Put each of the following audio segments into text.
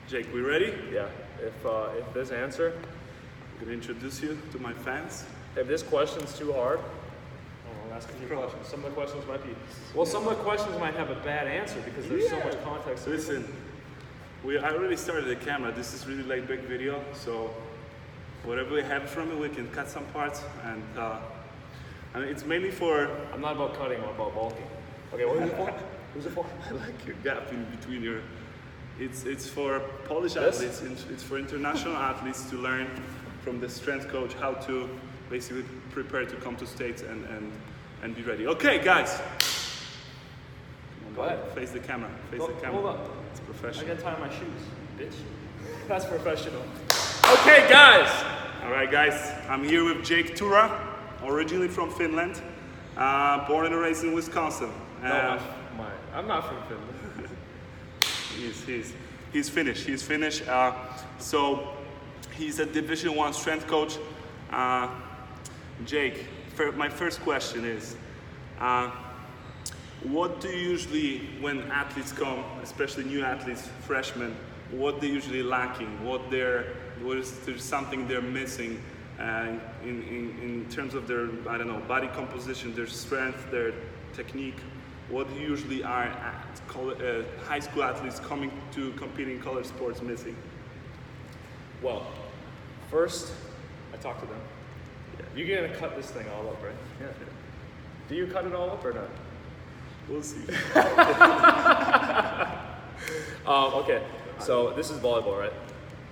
Jake, we ready? Yeah. If this answer, I'm gonna introduce you to my fans. if this question's too hard, I'll ask a few questions. Some of the questions might be, well, some of the questions might have a bad answer because there's so much context. Listen, I already started the camera. This is really laid back video, so whatever we have from it, we can cut some parts, and I mean, it's mainly for. I'm not about cutting, I'm about bulking. Okay, what is it for? Who's it for? I like your gap in between your. It's for Polish This? athletes. It's for international athletes to learn from the strength coach how to basically prepare to come to States and be ready. Okay, guys. Go ahead. Face the camera. Face Hold- the camera. hold up. It's I professional. gotta tie my shoes, bitch. That's professional. Okay, guys. All right, guys. I'm here with Jake Tura, originally from Finland, born and raised in Wisconsin. I'm not from Finland. He's Finnish. He's Finnish. So he's a Division I strength coach. Jake, my first question is, what do you usually, when athletes come, especially new athletes, freshmen, what they usually lacking? What is there something they're missing in terms of their, I don't know, body composition, their strength, their technique? What usually are high school athletes coming to compete in college sports missing? Well, first, I talk to them. You're gonna cut this thing all up, right? Yeah. Do you cut it all up or not? We'll see. Okay, so this is volleyball, right?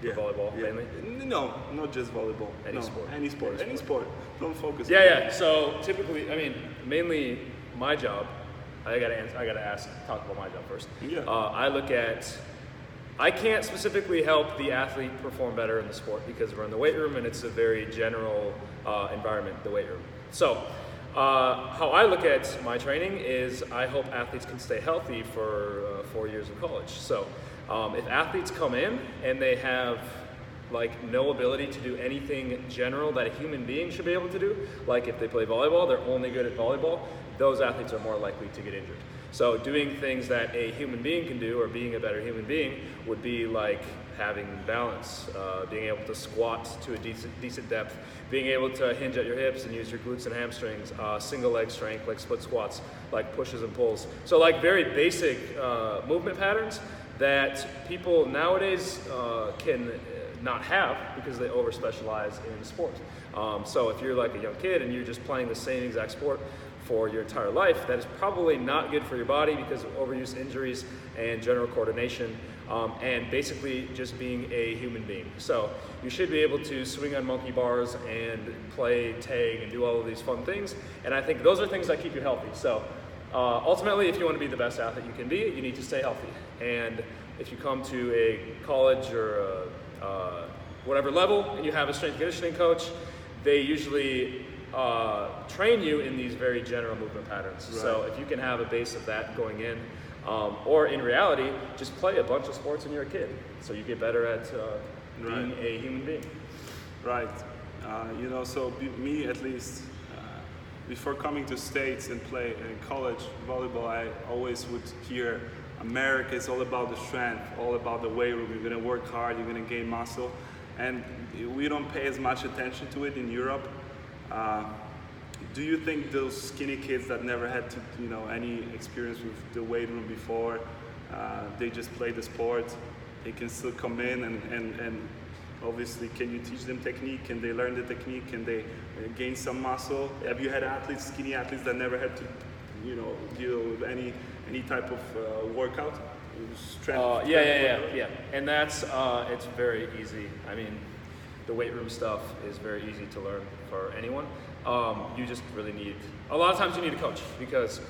Yeah. Volleyball, Yeah. mainly? No, not just volleyball. Any No, sport. Any sport. Any sport. Don't focus. Yeah. So typically, I mean, mainly my job. I gotta talk about my job first. Yeah. I can't specifically help the athlete perform better in the sport because we're in the weight room and it's a very general environment, the weight room. So how I look at my training is I hope athletes can stay healthy for 4 years of college. So if athletes come in and they have like no ability to do anything general that a human being should be able to do, like if they play volleyball, they're only good at volleyball, those athletes are more likely to get injured. So doing things that a human being can do or being a better human being would be like having balance, being able to squat to a decent depth, being able to hinge at your hips and use your glutes and hamstrings, single leg strength like split squats, like pushes and pulls. So like very basic movement patterns that people nowadays can not have because they over specialize in sport. So if you're like a young kid and you're just playing the same exact sport for your entire life, that is probably not good for your body because of overuse injuries and general coordination and basically just being a human being. So you should be able to swing on monkey bars and play tag and do all of these fun things. And I think those are things that keep you healthy. So ultimately, if you want to be the best athlete you can be, you need to stay healthy. And if you come to a college or whatever level and you have a strength and conditioning coach, they usually train you in these very general movement patterns. Right. So if you can have a base of that going in, or in reality, just play a bunch of sports when you're a kid, so you get better at being a human being. Right. So me at least, before coming to States and play in college volleyball, I always would hear America is all about the strength, all about the weight room. You're gonna work hard, you're gonna gain muscle, and we don't pay as much attention to it in Europe. Do you think those skinny kids that never had to, any experience with the weight room before, they just play the sport, they can still come in and obviously, can you teach them technique? Can they learn the technique? Can they gain some muscle? Have you had athletes, skinny athletes that never had to, deal with any type of workout? Strength? Yeah. And that's, it's very easy. I mean, the weight room stuff is very easy to learn for anyone. You just really need, a lot of times you need a coach because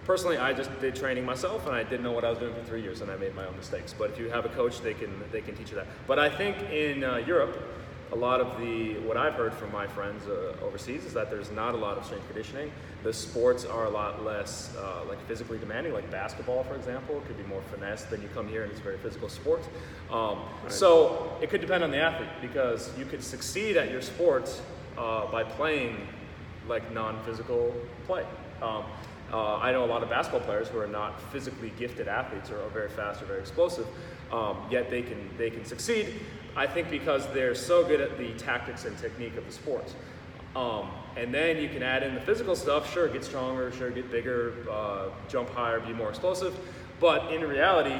personally I just did training myself and I didn't know what I was doing for 3 years and I made my own mistakes. But if you have a coach, they can teach you that. But I think in Europe, a lot of what I've heard from my friends overseas is that there's not a lot of strength conditioning. The sports are a lot less like physically demanding, like basketball, for example. It could be more finesse than you come here and it's a very physical sport. So it could depend on the athlete because you could succeed at your sport by playing like non-physical play. I know a lot of basketball players who are not physically gifted athletes or are very fast or very explosive, yet they can succeed. I think because they're so good at the tactics and technique of the sport. And then you can add in the physical stuff, sure, get stronger, sure, get bigger, jump higher, be more explosive. But in reality,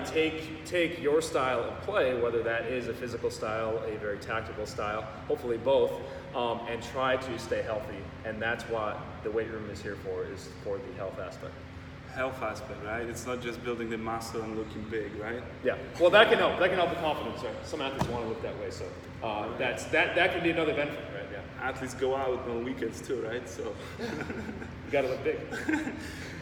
take your style of play, whether that is a physical style, a very tactical style, hopefully both, and try to stay healthy. And that's what the weight room is here for, is for the health aspect. Health aspect, right? It's not just building the muscle and looking big, right? Yeah. Well, that can help. That can help the confidence, right? Some athletes want to look that way, so that can be another benefit, right? Yeah. Athletes go out on weekends too, right? So you got to look big.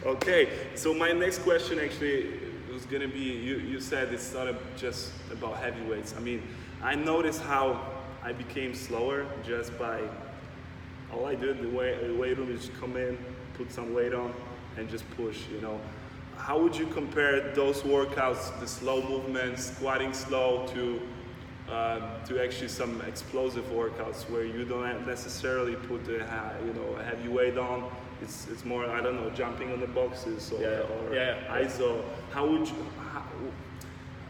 Okay. So my next question actually was gonna be, you said it's not just about heavyweights. I mean, I noticed how I became slower just by all I did. The weight room is come in, put some weight on, and just push, you know. How would you compare those workouts, the slow movements, squatting slow, to actually some explosive workouts where you don't necessarily put a heavy weight on? It's more, I don't know, jumping on the boxes or ISO.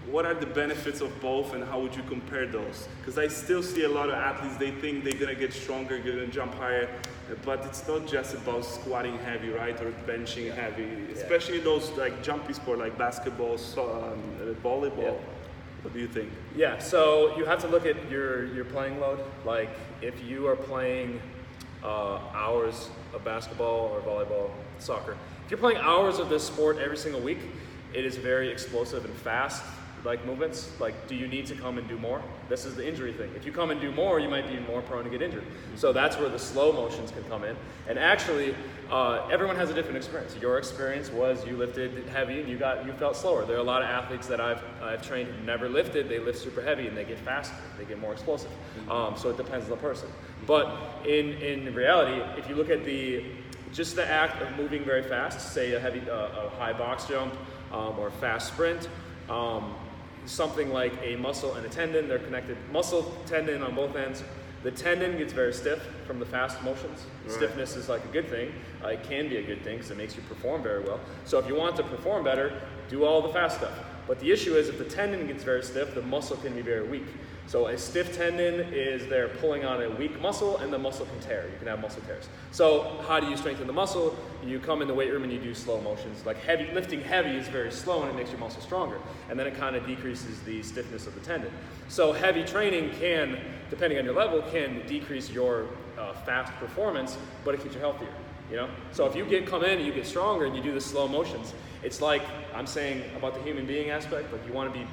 What are the benefits of both, and how would you compare those? Because I still see a lot of athletes, they think they're gonna get stronger, gonna jump higher, but it's not just about squatting heavy, right, or benching heavy, especially those like jumpy sport like basketball, volleyball. Yeah. What do you think? Yeah, so you have to look at your playing load. Like if you are playing hours of basketball or volleyball, soccer, if you're playing hours of this sport every single week, it is very explosive and fast, like movements. Like, do you need to come and do more? This is the injury thing. If you come and do more, you might be more prone to get injured. So that's where the slow motions can come in. And actually, everyone has a different experience. Your experience was you lifted heavy and you felt slower. There are a lot of athletes that I've trained who never lifted. They lift super heavy and they get faster. They get more explosive. So it depends on the person. But in reality, if you look at just the act of moving very fast, say a high box jump or a fast sprint, something like a muscle and a tendon, they're connected. Muscle, tendon on both ends. The tendon gets very stiff from the fast motions. Right. Stiffness is like a good thing. It can be a good thing because it makes you perform very well. So if you want to perform better, do all the fast stuff. But the issue is if the tendon gets very stiff, the muscle can be very weak. So a stiff tendon is they're pulling on a weak muscle and the muscle can tear. You can have muscle tears. So how do you strengthen the muscle? You come in the weight room and you do slow motions. Like lifting heavy is very slow and it makes your muscle stronger. And then it kind of decreases the stiffness of the tendon. So heavy training can, depending on your level, can decrease your fast performance, but it keeps you healthier. You know? So if you come in and you get stronger and you do the slow motions, it's like I'm saying about the human being aspect, like you want to be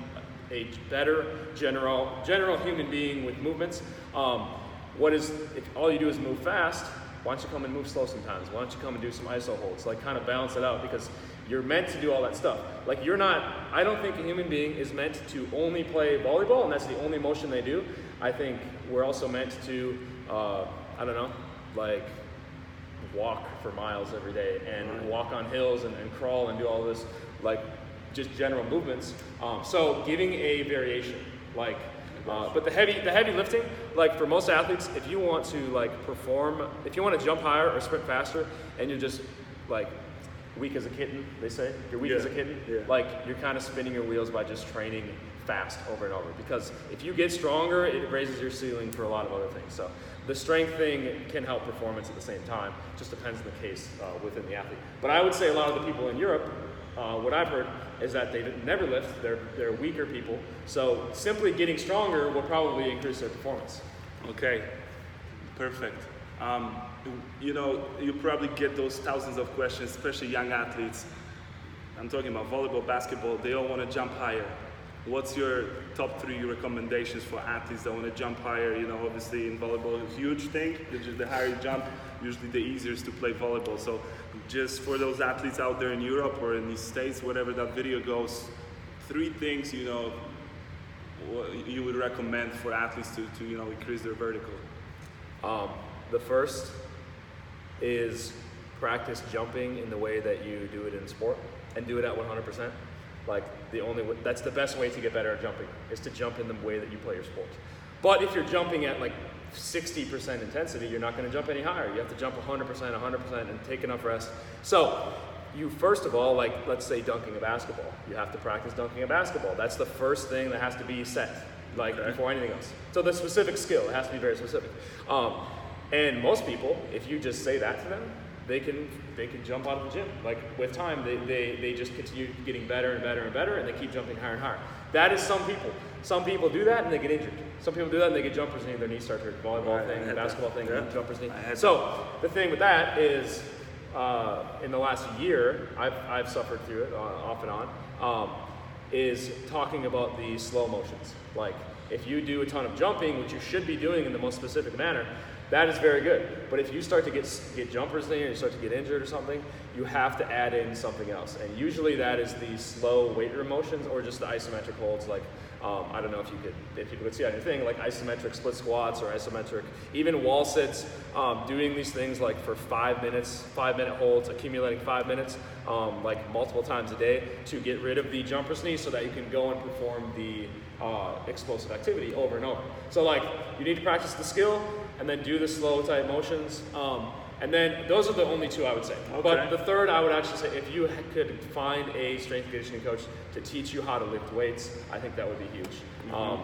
a better general human being with movements. If all you do is move fast, why don't you come and move slow sometimes? Why don't you come and do some ISO holds? Like kind of balance it out, because you're meant to do all that stuff. Like I don't think a human being is meant to only play volleyball and that's the only motion they do. I think we're also meant to, like walk for miles every day and walk on hills and crawl and do all this, like just general movements. So giving a variation, like, but the heavy lifting, like for most athletes, if you want to like perform, if you want to jump higher or sprint faster, and you're just like weak as a kitten, they say, you're weak as a kitten, like you're kind of spinning your wheels by just training fast over and over. Because if you get stronger, it raises your ceiling for a lot of other things. So the strength thing can help performance at the same time. Just depends on the case within the athlete. But I would say a lot of the people in Europe, what I've heard is that they never lift, they're weaker people. So simply getting stronger will probably increase their performance. Okay, perfect. You probably get those thousands of questions, especially young athletes. I'm talking about volleyball, basketball, they all want to jump higher. What's your top 3 recommendations for athletes that want to jump higher? You know, obviously in volleyball, a huge thing. The higher you jump, usually the easier it is to play volleyball. So just for those athletes out there in Europe or in the States, whatever that video goes, 3 things, you would recommend for athletes to increase their vertical. The first is practice jumping in the way that you do it in sport and do it at 100%. Like that's the best way to get better at jumping, is to jump in the way that you play your sport. But if you're jumping at like 60% intensity, you're not going to jump any higher. You have to jump 100%, and take enough rest. So you first of all, like let's say dunking a basketball, you have to practice dunking a basketball. That's the first thing that has to be set, like before anything else. So the specific skill, it has to be very specific. And most people, if you just say that to them, they can jump out of the gym. Like with time, they just continue getting better and better and better, and they keep jumping higher and higher. That is some people. Some people do that and they get injured. Some people do that and they get jumpers knee, their knee starts hurt. Volleyball thing, basketball thing, jumpers knee. So the thing with that is, in the last year, I've suffered through it off and on, is talking about the slow motions. Like if you do a ton of jumping, which you should be doing in the most specific manner, that is very good. But if you start to get jumpers in, or you start to get injured or something, you have to add in something else. And usually that is the slow weight room motions or just the isometric holds. Like I don't know if you could see on your thing, like isometric split squats or isometric, even wall sits, doing these things like for 5 minutes, 5-minute holds, accumulating 5 minutes, like multiple times a day to get rid of the jumper's knee so that you can go and perform the explosive activity over and over. So like you need to practice the skill and then do the slow type motions. And then those are the only two I would say. Okay. But the third I would actually say, if you could find a strength and conditioning coach to teach you how to lift weights, I think that would be huge.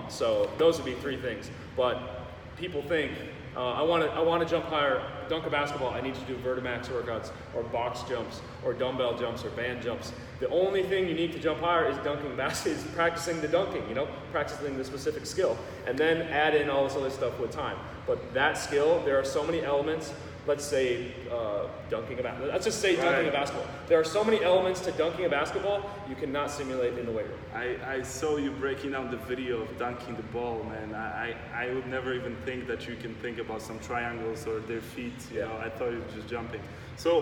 So those would be 3 things. But people think, I want to jump higher, dunk a basketball, I need to do Vertimax workouts or box jumps or dumbbell jumps or band jumps. The only thing you need to jump higher is is practicing the dunking, practicing the specific skill, and then add in all this other stuff with time. But that skill, there are so many elements. Let's say dunking a basketball. Let's just say dunking a basketball. There are so many elements to dunking a basketball you cannot simulate in the weight room. I saw you breaking down the video of dunking the ball, man. I would never even think that you can think about some triangles or their feet. You know, I thought it was just jumping. So,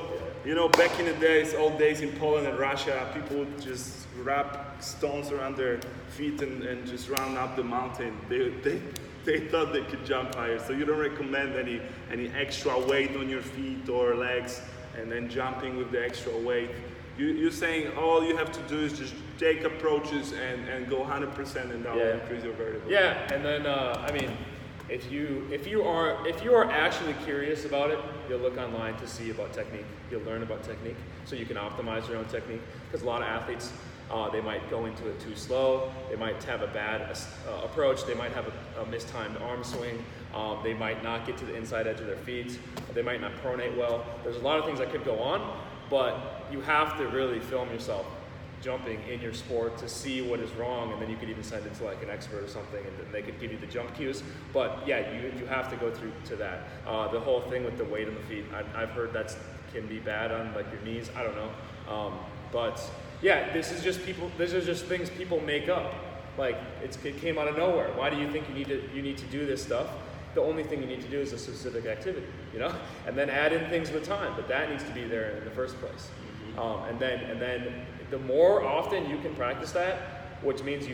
back in the days, old days in Poland and Russia, people would just wrap stones around their feet and just run up the mountain. They thought they could jump higher, so you don't recommend any extra weight on your feet or legs and then jumping with the extra weight. You're saying all you have to do is just take approaches and go 100% and that will increase your variable. Yeah, and then if you are actually curious about it, you'll look online to see about technique. You'll learn about technique, so you can optimize your own technique. Because a lot of athletes, they might go into it too slow, they might have a bad approach, they might have a mistimed arm swing, they might not get to the inside edge of their feet, they might not pronate well. There's a lot of things that could go on, but you have to really film yourself jumping in your sport to see what is wrong, and then you could even send it to like an expert or something, and then they could give you the jump cues. But yeah, you have to go through to that. The whole thing with the weight on the feet, I've heard that can be bad on like your knees. I don't know, but yeah, these are just things people make up. Like it came out of nowhere. Why do you think you need to do this stuff? The only thing you need to do is a specific activity, and then add in things with time. But that needs to be there in the first place. And then the more often you can practice that, which means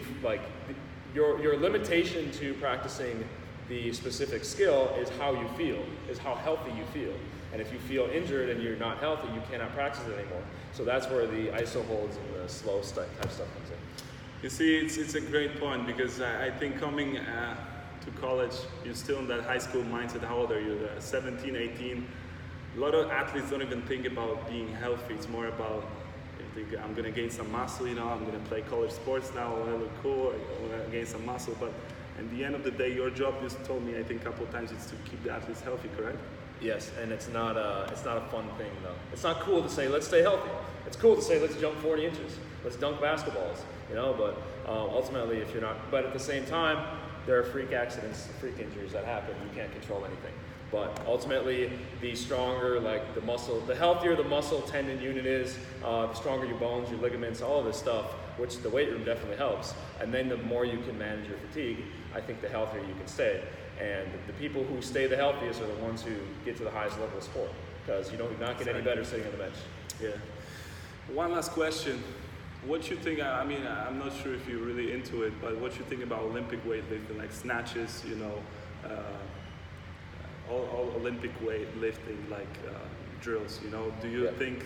your limitation to practicing the specific skill is how you feel, is how healthy you feel. And if you feel injured and you're not healthy, you cannot practice it anymore. So that's where the ISO holds and the slow type stuff comes in. You see, it's a great point, because I think coming to college, you're still in that high school mindset. How old are you? 17, 18. A lot of athletes don't even think about being healthy. It's more about, I'm going to gain some muscle, I'm going to play college sports now, I want to look cool, I want to gain some muscle. But at the end of the day, your job, you told me, I think a couple of times, is to keep the athletes healthy, correct? Yes, and it's not a fun thing though. It's not cool to say, let's stay healthy. It's cool to say, let's jump 40 inches, let's dunk basketballs, but ultimately if you're not, but at the same time, there are freak accidents, freak injuries that happen. You can't control anything. But ultimately, the stronger, the muscle, the healthier the muscle tendon unit is, the stronger your bones, your ligaments, all of this stuff, which the weight room definitely helps. And then the more you can manage your fatigue, I think the healthier you can stay. And the people who stay the healthiest are the ones who get to the highest level of sport, because you don't not get any better sitting on the bench. Yeah. One last question. What you think, I'm not sure if you're really into it, but what you think about Olympic weightlifting, like snatches, all Olympic weightlifting, like drills, do you think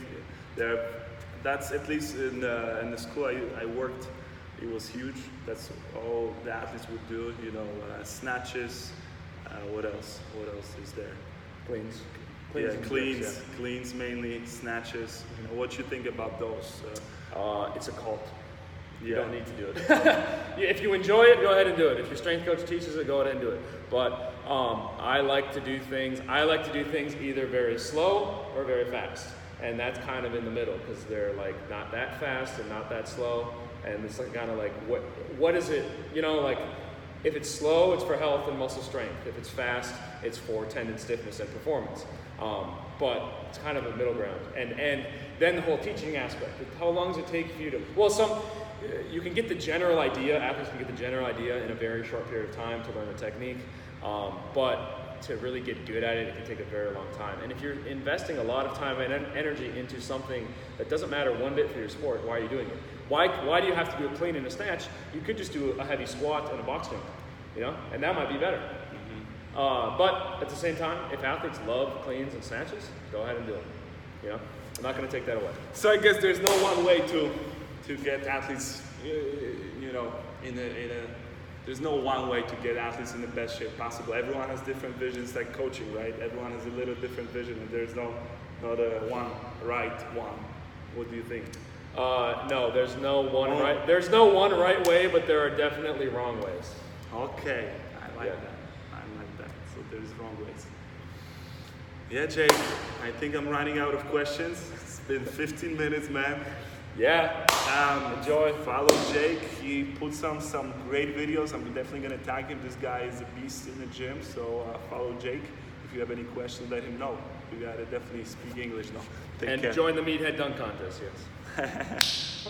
that's, at least in the school I worked, it was huge. That's all the athletes would do, snatches. What else is there? Cleans. Cleans mainly, snatches. You know, what you think about those? It's a cult. You Yeah. don't need to do it. If you enjoy it, go ahead and do it. If your strength coach teaches it, go ahead and do it. But I like to do things either very slow or very fast. And that's kind of in the middle because they're like not that fast and not that slow. And it's like, kind of like, what is it? You know, like if it's slow, it's for health and muscle strength. If it's fast, it's for tendon stiffness and performance. But it's kind of a middle ground. And then the whole teaching aspect. How long does it take for you to, you can get the general idea, athletes can get the general idea in a very short period of time to learn the technique. But to really get good at it, it can take a very long time. And if you're investing a lot of time and energy into something that doesn't matter one bit for your sport, why are you doing it? Why do you have to do a clean and a snatch? You could just do a heavy squat and a box jump, you know, and that might be better. But at the same time, if athletes love cleans and snatches, go ahead and do it. You know, I'm not going to take that away. So I guess there's no one way to get athletes, you know, there's no one way to get athletes in the best shape possible. Everyone has different visions, like coaching, right? Everyone has a little different vision, and there's not a one right one. What do you think? No, there's no one right. There's no one right way, but there are definitely wrong ways. Okay, I like that. I like that. So there's wrong ways. Yeah, Jake, I think I'm running out of questions. It's been 15 minutes, man. Yeah. Enjoy. Follow Jake. He puts on some great videos. I'm definitely gonna tag him. This guy is a beast in the gym. So follow Jake. If you have any questions, let him know. You gotta definitely speak English now. Take care. Join the Meathead Dunk Contest. Yes.